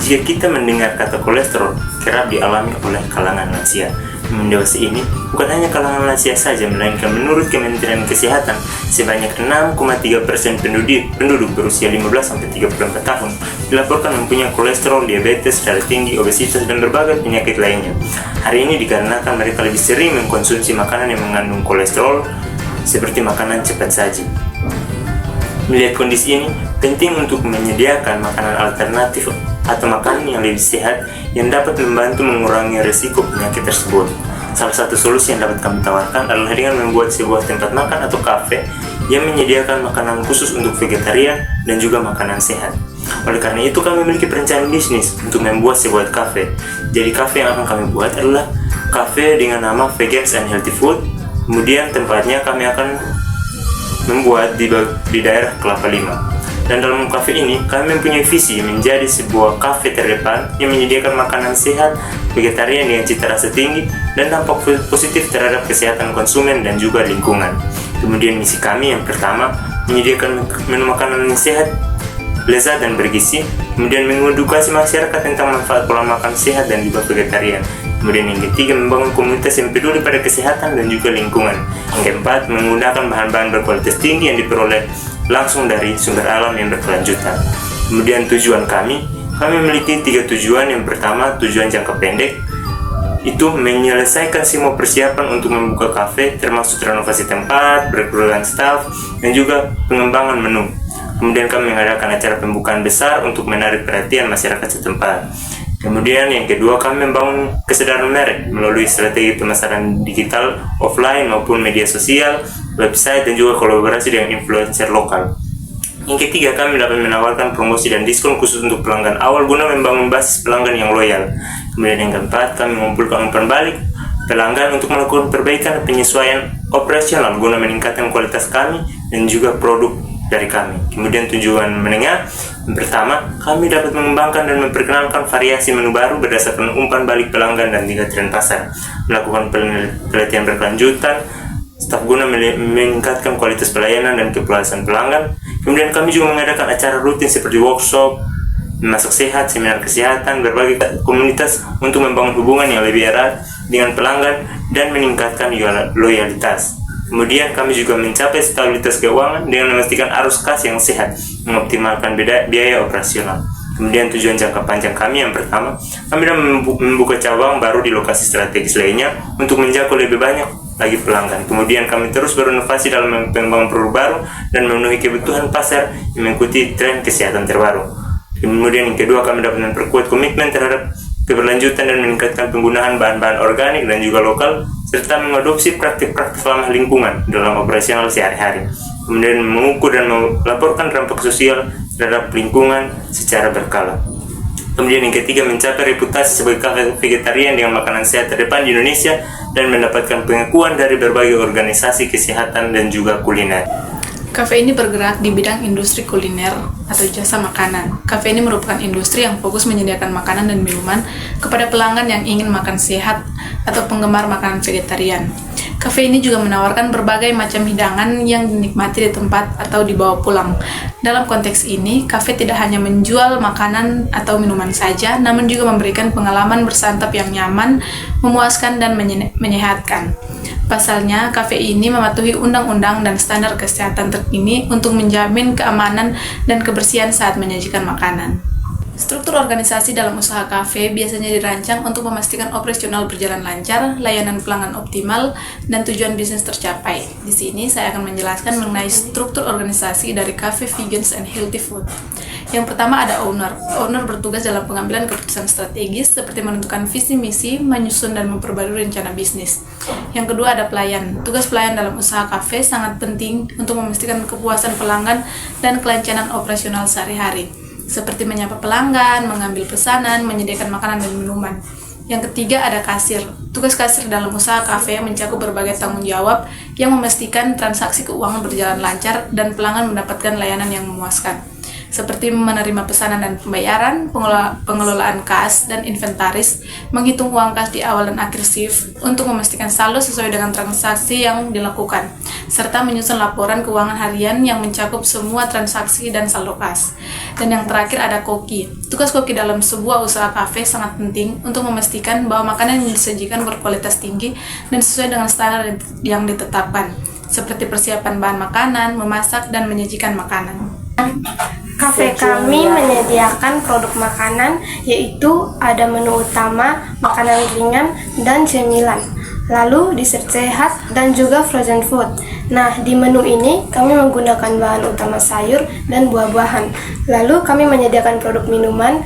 Jika kita mendengar kata kolesterol, kerap dialami oleh kalangan lansia. Dewasa ini bukan hanya kalangan lansia saja, melainkan menurut Kementerian Kesehatan, sebanyak 6,3% penduduk berusia 15-34 tahun dilaporkan mempunyai kolesterol, diabetes, darah tinggi, obesitas, dan berbagai penyakit lainnya. Hal ini dikarenakan mereka lebih sering mengkonsumsi makanan yang mengandung kolesterol, seperti makanan cepat saji. Melihat kondisi ini, penting untuk menyediakan makanan alternatif atau makanan yang lebih sehat yang dapat membantu mengurangi risiko penyakit tersebut. Salah satu solusi yang dapat kami tawarkan adalah dengan membuat sebuah tempat makan atau kafe yang menyediakan makanan khusus untuk vegetarian dan juga makanan sehat. Oleh karena itu, kami memiliki perencanaan bisnis untuk membuat sebuah kafe. Jadi kafe yang akan kami buat adalah kafe dengan nama Vegans and Healthy Food. Kemudian tempatnya kami akan membuat di daerah Kelapa Lima. Dan dalam kafe ini, kami mempunyai visi menjadi sebuah kafe terdepan yang menyediakan makanan sehat, vegetarian dengan cita rasa tinggi, dan dampak positif terhadap kesehatan konsumen dan juga lingkungan. Kemudian misi kami yang pertama, menyediakan menu makanan yang sehat, lezat dan bergizi. Kemudian mengedukasi masyarakat tentang manfaat pola makan sehat dan juga vegetarian. Kemudian yang ketiga, membangun komunitas yang peduli pada kesehatan dan juga lingkungan. Yang keempat, menggunakan bahan-bahan berkualitas tinggi yang diperoleh langsung dari sumber alam yang berkelanjutan. Kemudian tujuan kami memiliki 3 tujuan. Yang pertama, tujuan jangka pendek, itu menyelesaikan semua persiapan untuk membuka kafe, termasuk renovasi tempat, perekrutan staf, dan juga pengembangan menu. Kemudian kami mengadakan acara pembukaan besar untuk menarik perhatian masyarakat setempat. Kemudian yang kedua, kami membangun kesadaran merek melalui strategi pemasaran digital, offline maupun media sosial, website, dan juga kolaborasi dengan influencer lokal. Yang ketiga, kami dapat menawarkan promosi dan diskon khusus untuk pelanggan awal guna membangun basis pelanggan yang loyal. Kemudian yang keempat, kami mengumpulkan umpan balik pelanggan untuk melakukan perbaikan dan penyesuaian operasional guna meningkatkan kualitas kami dan juga produk dari kami. Kemudian tujuan menengah, yang pertama, kami dapat mengembangkan dan memperkenalkan variasi menu baru berdasarkan umpan balik pelanggan dan tingkat tren pasar, melakukan pelatihan berkelanjutan staf guna meningkatkan kualitas pelayanan dan kepuasan pelanggan. Kemudian kami juga mengadakan acara rutin seperti workshop, memasak sehat, seminar kesehatan, berbagai komunitas untuk membangun hubungan yang lebih erat dengan pelanggan dan meningkatkan loyalitas. Kemudian kami juga mencapai stabilitas keuangan dengan memastikan arus kas yang sehat, mengoptimalkan biaya operasional. Kemudian tujuan jangka panjang kami yang pertama, kami dalam membuka cabang baru di lokasi strategis lainnya untuk menjangkau lebih banyak lagi pelanggan. Kemudian kami terus berinovasi dalam membangun produk baru dan memenuhi kebutuhan pasar yang mengikuti tren kesehatan terbaru. Kemudian yang kedua, kami dapat memperkuat komitmen terhadap keberlanjutan dan meningkatkan penggunaan bahan-bahan organik dan juga lokal, serta mengadopsi praktik-praktik ramah lingkungan dalam operasional sehari-hari. Kemudian mengukur dan melaporkan dampak sosial terhadap lingkungan secara berkala. Kemudian yang ketiga, mencapai reputasi sebagai kafe vegetarian dengan makanan sehat terdepan di Indonesia dan mendapatkan pengakuan dari berbagai organisasi kesehatan dan juga kuliner. Kafe ini bergerak di bidang industri kuliner atau jasa makanan. Kafe ini merupakan industri yang fokus menyediakan makanan dan minuman kepada pelanggan yang ingin makan sehat atau penggemar makanan vegetarian. Kafe ini juga menawarkan berbagai macam hidangan yang dinikmati di tempat atau dibawa pulang. Dalam konteks ini, kafe tidak hanya menjual makanan atau minuman saja, namun juga memberikan pengalaman bersantap yang nyaman, memuaskan, dan menyehatkan. Pasalnya, kafe ini mematuhi undang-undang dan standar kesehatan terkini untuk menjamin keamanan dan kebersihan saat menyajikan makanan. Struktur organisasi dalam usaha kafe biasanya dirancang untuk memastikan operasional berjalan lancar, layanan pelanggan optimal, dan tujuan bisnis tercapai. Di sini saya akan menjelaskan mengenai struktur organisasi dari Cafe Vegans and Healthy Food. Yang pertama ada owner. Owner bertugas dalam pengambilan keputusan strategis seperti menentukan visi misi, menyusun dan memperbarui rencana bisnis. Yang kedua ada pelayan. Tugas pelayan dalam usaha kafe sangat penting untuk memastikan kepuasan pelanggan dan kelancaran operasional sehari-hari, seperti menyapa pelanggan, mengambil pesanan, menyediakan makanan dan minuman. Yang ketiga ada kasir. Tugas kasir dalam usaha kafe mencakup berbagai tanggung jawab yang memastikan transaksi keuangan berjalan lancar dan pelanggan mendapatkan layanan yang memuaskan. seperti menerima pesanan dan pembayaran, pengelolaan kas dan inventaris, menghitung uang kas di awal dan akhir shift untuk memastikan saldo sesuai dengan transaksi yang dilakukan, serta menyusun laporan keuangan harian yang mencakup semua transaksi dan saldo kas. Dan yang terakhir ada koki. Tugas koki dalam sebuah usaha kafe sangat penting untuk memastikan bahwa makanan yang disajikan berkualitas tinggi dan sesuai dengan standar yang ditetapkan, seperti persiapan bahan makanan, memasak, dan menyajikan makanan. Kafe kami menyediakan produk makanan, yaitu ada menu utama, makanan ringan, dan cemilan. Lalu dessert sehat dan juga frozen food. Nah, di menu ini kami menggunakan bahan utama sayur dan buah-buahan. Lalu kami menyediakan produk minuman,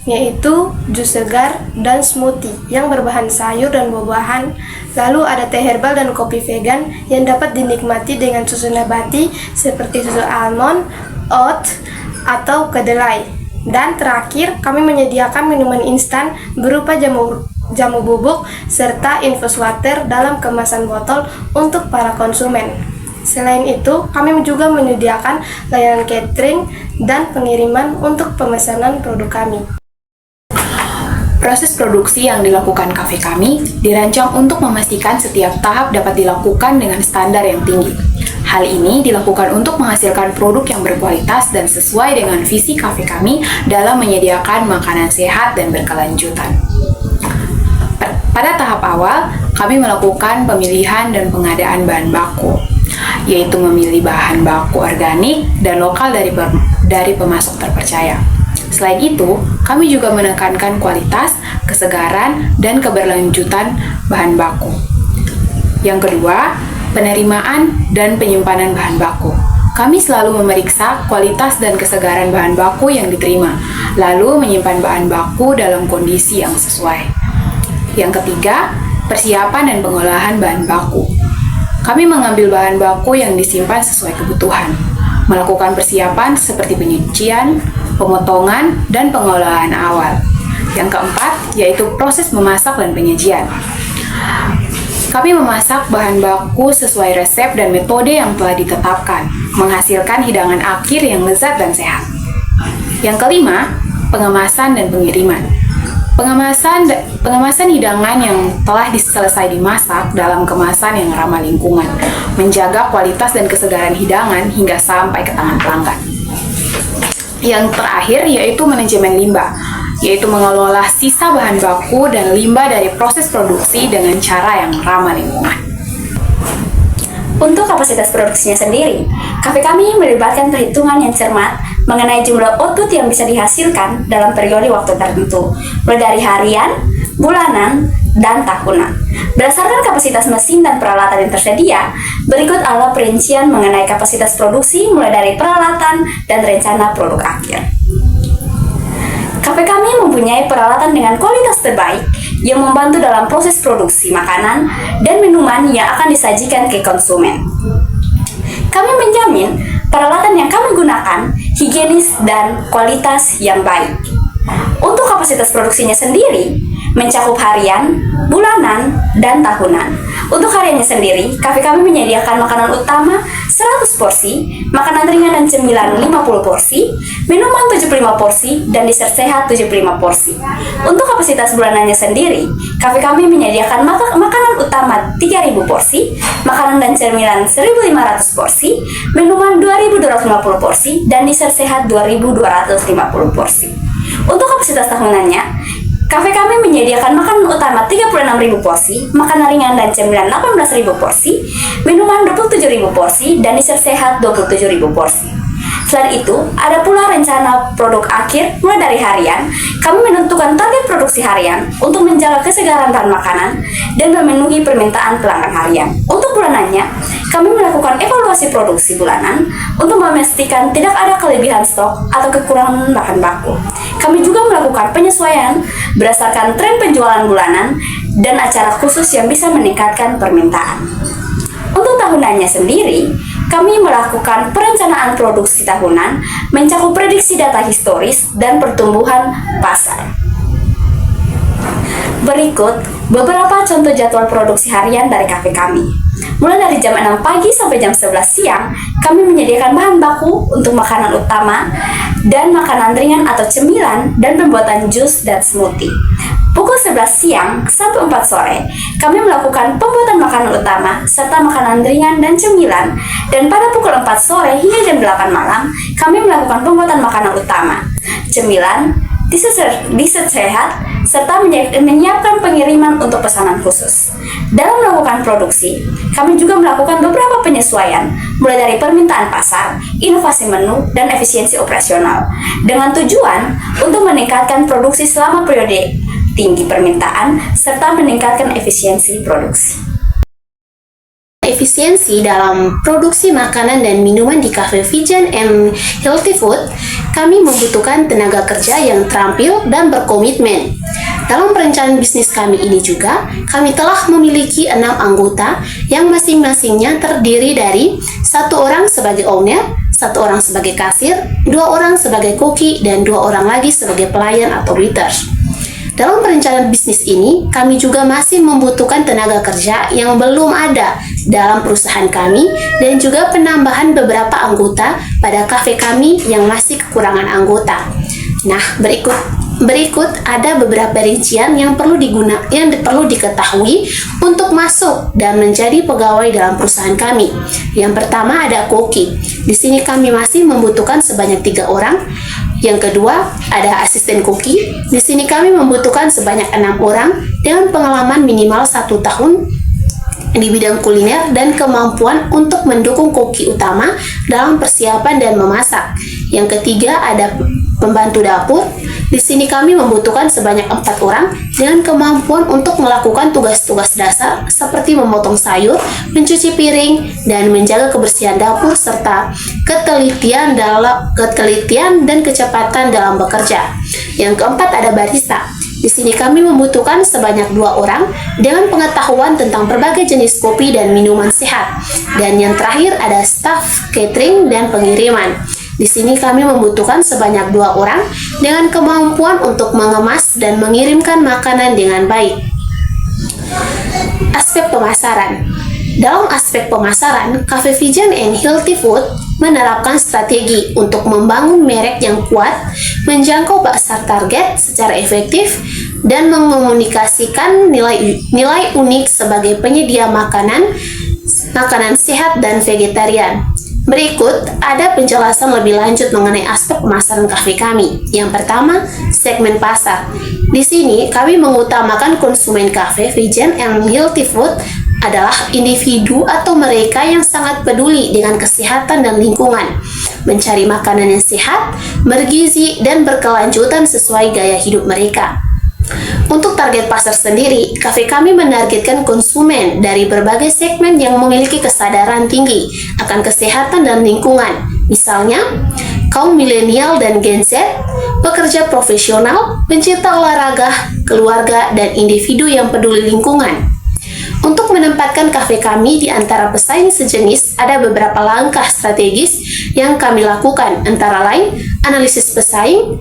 yaitu jus segar dan smoothie yang berbahan sayur dan buah-buahan. Lalu ada teh herbal dan kopi vegan yang dapat dinikmati dengan susu nabati seperti susu almond, oat, atau kedelai. Dan terakhir, kami menyediakan minuman instan berupa jamu bubuk serta infus water dalam kemasan botol untuk para konsumen. Selain itu, kami juga menyediakan layanan catering dan pengiriman untuk pemesanan produk kami. Proses produksi yang dilakukan kafe kami dirancang untuk memastikan setiap tahap dapat dilakukan dengan standar yang tinggi. Hal ini dilakukan untuk menghasilkan produk yang berkualitas dan sesuai dengan visi kafe kami dalam menyediakan makanan sehat dan berkelanjutan. Pada tahap awal, kami melakukan pemilihan dan pengadaan bahan baku, yaitu memilih bahan baku organik dan lokal dari pemasok terpercaya. Selain itu, kami juga menekankan kualitas, kesegaran, dan keberlanjutan bahan baku. Yang kedua, penerimaan dan penyimpanan bahan baku. Kami selalu memeriksa kualitas dan kesegaran bahan baku yang diterima, lalu menyimpan bahan baku dalam kondisi yang sesuai. Yang ketiga, persiapan dan pengolahan bahan baku. Kami mengambil bahan baku yang disimpan sesuai kebutuhan, melakukan persiapan seperti penyucian, pemotongan, dan pengolahan awal. Yang keempat, yaitu proses memasak dan penyajian. Kami memasak bahan baku sesuai resep dan metode yang telah ditetapkan, menghasilkan hidangan akhir yang lezat dan sehat. Yang kelima, pengemasan dan pengiriman. Pengemasan hidangan yang telah selesai dimasak dalam kemasan yang ramah lingkungan, menjaga kualitas dan kesegaran hidangan hingga sampai ke tangan pelanggan. Yang terakhir yaitu manajemen limbah, yaitu mengelola sisa bahan baku dan limbah dari proses produksi dengan cara yang ramah lingkungan. Untuk kapasitas produksinya sendiri, kafe kami melibatkan perhitungan yang cermat mengenai jumlah output yang bisa dihasilkan dalam periode waktu tertentu, mulai dari harian, bulanan, dan tahunan. Berdasarkan kapasitas mesin dan peralatan yang tersedia, berikut adalah perincian mengenai kapasitas produksi mulai dari peralatan dan rencana produk akhir. Kafe kami mempunyai peralatan dengan kualitas terbaik yang membantu dalam proses produksi makanan dan minuman yang akan disajikan ke konsumen. Kami menjamin peralatan yang kami gunakan higienis dan kualitas yang baik. Untuk kapasitas produksinya sendiri, mencakup harian, bulanan, dan tahunan. Untuk hariannya sendiri, kafe kami menyediakan makanan utama 100 porsi, makanan ringan dan cemilan 50 porsi, minuman 75 porsi, dan dessert sehat 75 porsi. Untuk kapasitas bulanannya sendiri, kafe kami menyediakan makanan utama 3.000 porsi, makanan dan cemilan 1.500 porsi, minuman 2.250 porsi, dan dessert sehat 2.250 porsi. Untuk kapasitas tahunannya, kafe kami menyediakan makanan utama 36.000 porsi, makanan ringan dan cemilan 18.000 porsi, minuman 27.000 porsi, dan dessert sehat 27.000 porsi. Selain itu, ada pula rencana produk akhir mulai dari harian. Kami menentukan target produksi harian untuk menjaga kesegaran bahan makanan dan memenuhi permintaan pelanggan harian. Untuk bulanannya, kami melakukan evaluasi produksi bulanan untuk memastikan tidak ada kelebihan stok atau kekurangan bahan baku. Kami juga melakukan penyesuaian berdasarkan tren penjualan bulanan dan acara khusus yang bisa meningkatkan permintaan. Untuk tahunannya sendiri, kami melakukan perencanaan produksi tahunan mencakup prediksi data historis dan pertumbuhan pasar. Berikut beberapa contoh jadwal produksi harian dari kafe kami. Mulai dari jam 6 pagi sampai jam 11 siang, kami menyediakan bahan baku untuk makanan utama dan makanan ringan atau cemilan, dan pembuatan jus dan smoothie. Pukul 11 siang sampai 4 sore, kami melakukan pembuatan makanan utama serta makanan ringan dan cemilan. Dan pada pukul 4 sore hingga jam 8 malam, kami melakukan pembuatan makanan utama, cemilan, dessert sehat, serta menyiapkan pengiriman untuk pesanan khusus. Dalam melakukan produksi, kami juga melakukan beberapa penyesuaian, mulai dari permintaan pasar, inovasi menu, dan efisiensi operasional, dengan tujuan untuk meningkatkan produksi selama periode tinggi permintaan, serta meningkatkan efisiensi produksi. Efisiensi dalam produksi makanan dan minuman di Cafe Vegan and Healthy Food, kami membutuhkan tenaga kerja yang terampil dan berkomitmen. Dalam perencanaan bisnis kami ini juga, kami telah memiliki 6 anggota yang masing-masingnya terdiri dari 1 orang sebagai owner, 1 orang sebagai kasir, 2 orang sebagai koki, dan 2 orang lagi sebagai pelayan atau waiters. Dalam perencanaan bisnis ini, kami juga masih membutuhkan tenaga kerja yang belum ada dalam perusahaan kami dan juga penambahan beberapa anggota pada kafe kami yang masih kekurangan anggota. Nah, berikut ada beberapa rincian yang perlu diketahui untuk masuk dan menjadi pegawai dalam perusahaan kami. Yang pertama ada koki. Di sini kami masih membutuhkan sebanyak 3 orang. Yang kedua, ada asisten koki. Di sini kami membutuhkan sebanyak 6 orang dengan pengalaman minimal 1 tahun di bidang kuliner dan kemampuan untuk mendukung koki utama dalam persiapan dan memasak. Yang ketiga, ada pembantu dapur. Di sini kami membutuhkan sebanyak 4 orang dengan kemampuan untuk melakukan tugas-tugas dasar seperti memotong sayur, mencuci piring, dan menjaga kebersihan dapur serta ketelitian dan kecepatan dalam bekerja. Yang keempat ada barista. Di sini kami membutuhkan sebanyak 2 orang dengan pengetahuan tentang berbagai jenis kopi dan minuman sehat. Dan yang terakhir ada staf catering dan pengiriman. Di sini kami membutuhkan sebanyak 2 orang dengan kemampuan untuk mengemas dan mengirimkan makanan dengan baik. Aspek pemasaran. Dalam aspek pemasaran, Cafe Vegan and Healthy Food menerapkan strategi untuk membangun merek yang kuat, menjangkau pasar target secara efektif, dan mengomunikasikan nilai unik sebagai penyedia makanan sehat dan vegetarian. Berikut ada penjelasan lebih lanjut mengenai aspek pemasaran kafe kami. Yang pertama, segmen pasar. Di sini kami mengutamakan konsumen kafe Vegan and Healthy Food adalah individu atau mereka yang sangat peduli dengan kesehatan dan lingkungan, mencari makanan yang sehat, bergizi, dan berkelanjutan sesuai gaya hidup mereka. Untuk target pasar sendiri, kafe kami menargetkan konsumen dari berbagai segmen yang memiliki kesadaran tinggi akan kesehatan dan lingkungan. Misalnya, kaum milenial dan Gen Z, pekerja profesional, pencinta olahraga, keluarga, dan individu yang peduli lingkungan. Untuk menempatkan kafe kami di antara pesaing sejenis, ada beberapa langkah strategis yang kami lakukan, antara lain analisis pesaing,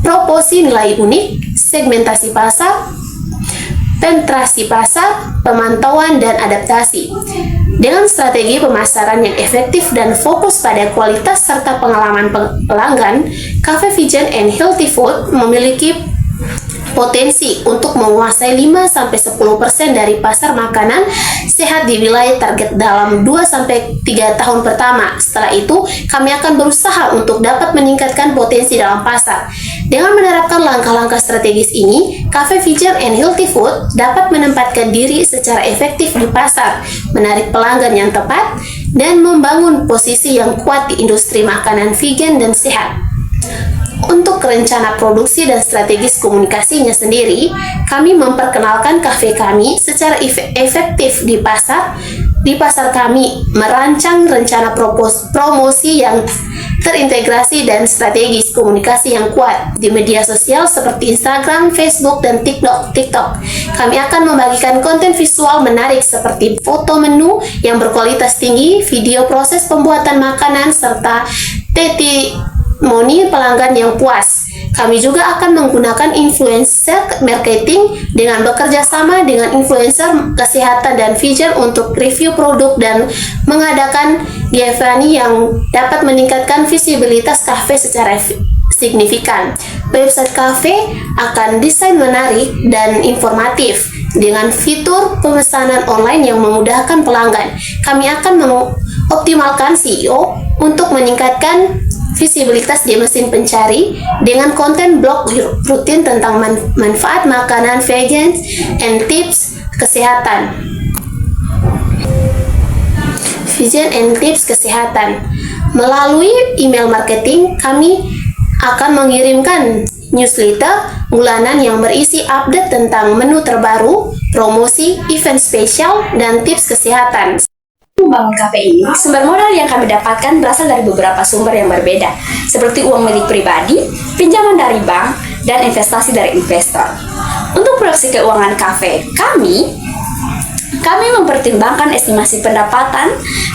proporsi nilai unik, segmentasi pasar, penetrasi pasar, pemantauan, dan adaptasi. Dengan strategi pemasaran yang efektif dan fokus pada kualitas serta pengalaman pelanggan, Cafe Vegan and Healthy Food memiliki potensi untuk menguasai 5-10% dari pasar makanan sehat di wilayah target dalam 2-3 tahun pertama. Setelah itu, kami akan berusaha untuk dapat meningkatkan potensi dalam pasar. Dengan menerapkan langkah-langkah strategis ini, Cafe Vegan and Healthy Food dapat menempatkan diri secara efektif di pasar, menarik pelanggan yang tepat, dan membangun posisi yang kuat di industri makanan vegan dan sehat. Untuk rencana produksi dan strategis komunikasinya sendiri, kami memperkenalkan kafe kami secara efektif di pasar. Di pasar kami merancang rencana promosi yang terintegrasi dan strategis komunikasi yang kuat di media sosial seperti Instagram, Facebook, dan TikTok. Kami akan membagikan konten visual menarik seperti foto menu yang berkualitas tinggi, video proses pembuatan makanan, serta testimoni pelanggan yang puas. Kami juga akan menggunakan influencer marketing dengan bekerja sama dengan influencer kesehatan dan vegan untuk review produk dan mengadakan giveaway yang dapat meningkatkan visibilitas kafe secara signifikan. Website kafe akan desain menarik dan informatif dengan fitur pemesanan online yang memudahkan pelanggan. Kami akan mengoptimalkan SEO untuk meningkatkan visibilitas di mesin pencari dengan konten blog rutin tentang manfaat makanan vegan and tips kesehatan. Vegan and tips kesehatan. Melalui email marketing, kami akan mengirimkan newsletter bulanan yang berisi update tentang menu terbaru, promosi, event spesial, dan tips kesehatan. Membangun kafe ini, sumber modal yang kami dapatkan berasal dari beberapa sumber yang berbeda, seperti uang milik pribadi, pinjaman dari bank, dan investasi dari investor. Untuk proyeksi keuangan kafe kami mempertimbangkan estimasi pendapatan,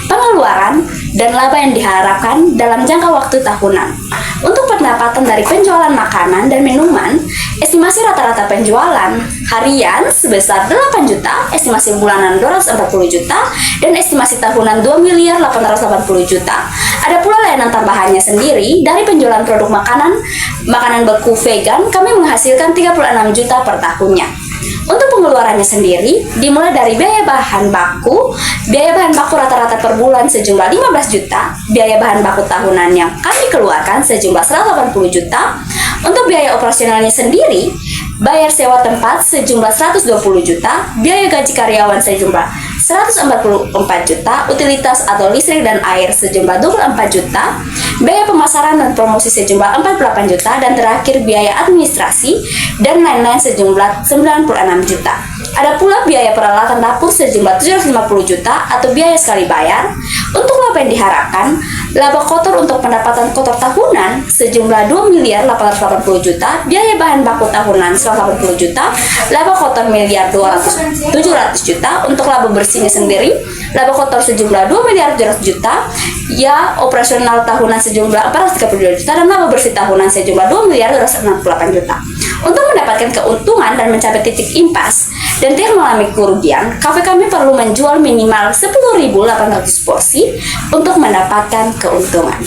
pengeluaran, dan laba yang diharapkan dalam jangka waktu tahunan. Untuk pendapatan dari penjualan makanan dan minuman, estimasi rata-rata penjualan harian sebesar 8 juta, estimasi bulanan 240 juta, dan estimasi tahunan 2.880 juta. Ada pula layanan tambahannya sendiri dari penjualan produk makanan beku vegan, kami menghasilkan 36 juta per tahunnya. Untuk pengeluarannya sendiri, dimulai dari biaya bahan baku. Biaya bahan baku rata-rata per bulan sejumlah 15 juta. Biaya bahan baku tahunan yang kami keluarkan sejumlah 180 juta. Untuk biaya operasionalnya sendiri, bayar sewa tempat sejumlah 120 juta, biaya gaji karyawan sejumlah 144 juta, utilitas atau listrik dan air sejumlah 24 juta, biaya pemasaran dan promosi sejumlah 48 juta, dan terakhir biaya administrasi dan lain-lain sejumlah 96 juta. Ada pula biaya peralatan dapur sejumlah 750 juta atau biaya sekali bayar. Untuk laba yang diharapkan, laba kotor untuk pendapatan kotor tahunan sejumlah 2.880 juta, biaya bahan baku tahunan 180 juta, laba kotor 1.700 juta. Untuk laba bersihnya sendiri, laba kotor sejumlah 2.700 juta, ya operasional tahunan sejumlah 432 juta, dan laba bersih tahunan sejumlah 2.268 juta. Untuk mendapatkan keuntungan dan mencapai titik impas dan tidak mengalami kerugian, kafe kami perlu menjual minimal 10.800 porsi untuk mendapatkan keuntungan.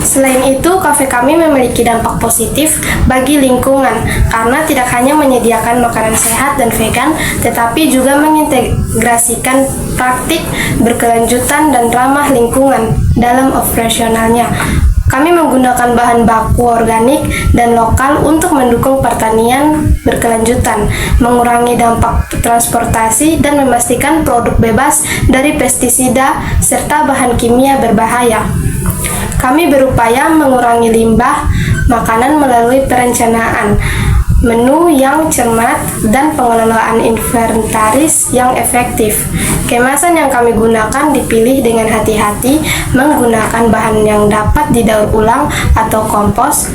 Selain itu, kafe kami memiliki dampak positif bagi lingkungan karena tidak hanya menyediakan makanan sehat dan vegan, tetapi juga mengintegrasikan praktik berkelanjutan dan ramah lingkungan dalam operasionalnya. Kami menggunakan bahan baku organik dan lokal untuk mendukung pertanian berkelanjutan, mengurangi dampak transportasi, dan memastikan produk bebas dari pestisida serta bahan kimia berbahaya. Kami berupaya mengurangi limbah makanan melalui perencanaan menu yang cermat dan pengelolaan inventaris yang efektif. Kemasan yang kami gunakan dipilih dengan hati-hati, menggunakan bahan yang dapat didaur ulang atau kompos.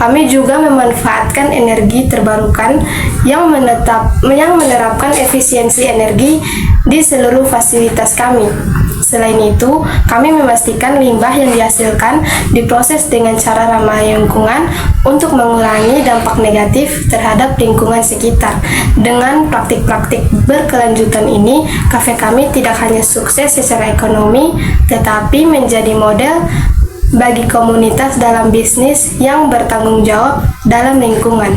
Kami juga memanfaatkan energi terbarukan yang menerapkan efisiensi energi di seluruh fasilitas kami. Selain itu, kami memastikan limbah yang dihasilkan diproses dengan cara ramah lingkungan untuk mengurangi dampak negatif terhadap lingkungan sekitar. Dengan praktik-praktik berkelanjutan ini, kafe kami tidak hanya sukses secara ekonomi, tetapi menjadi model bagi komunitas dalam bisnis yang bertanggung jawab dalam lingkungan.